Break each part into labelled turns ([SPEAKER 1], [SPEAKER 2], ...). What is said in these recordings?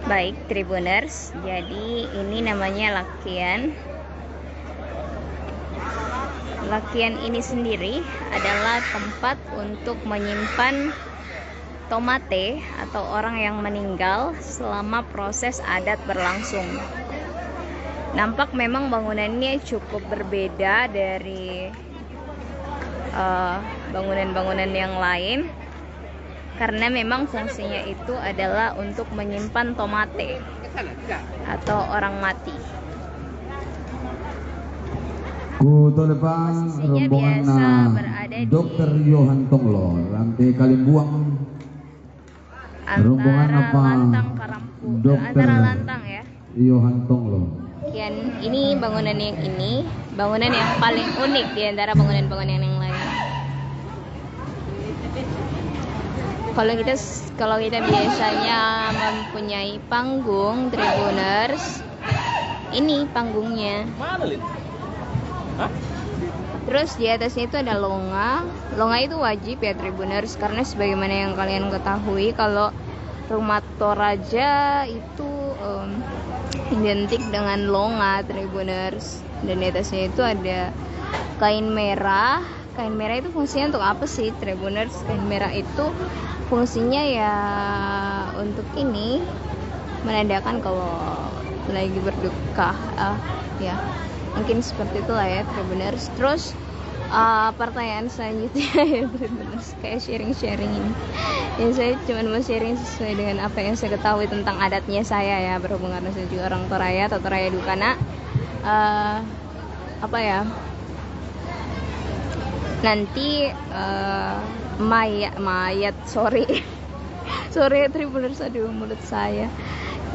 [SPEAKER 1] Baik Tribuners, jadi ini namanya lakian. Lakian ini sendiri adalah tempat untuk menyimpan tomate atau orang yang meninggal selama proses adat berlangsung. Nampak memang bangunannya cukup berbeda dari bangunan-bangunan yang lain, karena memang fungsinya itu adalah untuk menyimpan tomate atau orang mati.
[SPEAKER 2] Kuto depan rombongan Dr. Johan Tonglo, lantai Kalimbuang. Rombongan apa? Dr.
[SPEAKER 1] Lantang ya.
[SPEAKER 2] Johan Tonglo.
[SPEAKER 1] Ini bangunan yang paling unik di antara bangunan-bangunan yang lain. Kalau kita biasanya mempunyai panggung Tribuners, ini panggungnya. Terus di atasnya itu ada longa. Longa itu wajib ya Tribuners, karena sebagaimana yang kalian ketahui kalau rumah Toraja itu identik dengan longa Tribuners. Dan di atasnya itu ada kain merah. Kain merah itu fungsinya untuk apa sih Tribuners? Kain merah itu fungsinya ya untuk ini, menandakan kalau lagi berduka, ya mungkin seperti itulah ya Tribuners. Terus pertanyaan selanjutnya ya Tribuners, kayak sharing ini ya, saya cuma mau sharing sesuai dengan apa yang saya ketahui tentang adatnya saya ya, berhubung karena saya juga orang Toraya atau Toraya Dukana. Nanti sorry Tribuners, aduh mulut saya.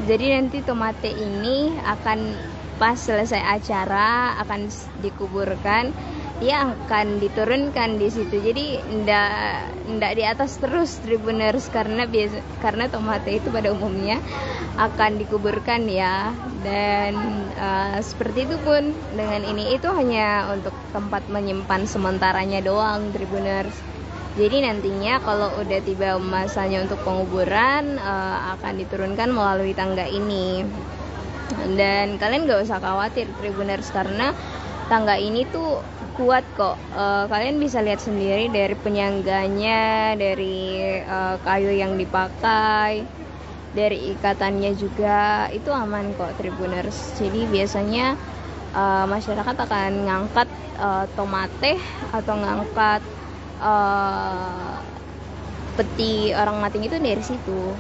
[SPEAKER 1] Jadi nanti tomate ini akan pas selesai acara akan dikuburkan, dia akan diturunkan di situ. Jadi ndak di atas terus Tribuners, karena tomate itu pada umumnya akan dikuburkan ya. Dan seperti itu pun dengan ini, itu hanya untuk tempat menyimpan sementaranya doang Tribuners. Jadi nantinya kalau udah tiba masanya untuk penguburan, akan diturunkan melalui tangga ini. Dan kalian gak usah khawatir Tribuners, karena tangga ini tuh kuat kok. Kalian bisa lihat sendiri dari penyangganya, dari kayu yang dipakai, dari ikatannya juga, itu aman kok Tribuners. Jadi biasanya masyarakat akan ngangkat tomate atau ngangkat peti orang mati itu dari situ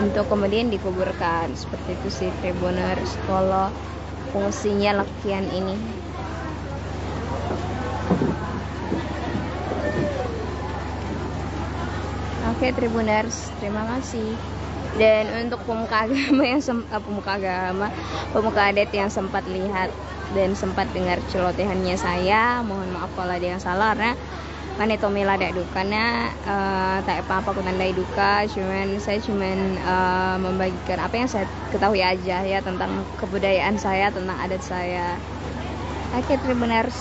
[SPEAKER 1] untuk kemudian dikuburkan. Seperti itu sih Tribuners kalau fungsinya lakian ini. Oke Tribuners, terima kasih. Dan untuk pemuka adat yang sempat lihat dan sempat dengar celotehannya saya, mohon maaf kalau ada yang salah, karena Manetomela dak dukana tak apa-apa aku tandai duka, saya cuman membagikan apa yang saya ketahui aja ya tentang kebudayaan saya, tentang adat saya. Oke Tribuners.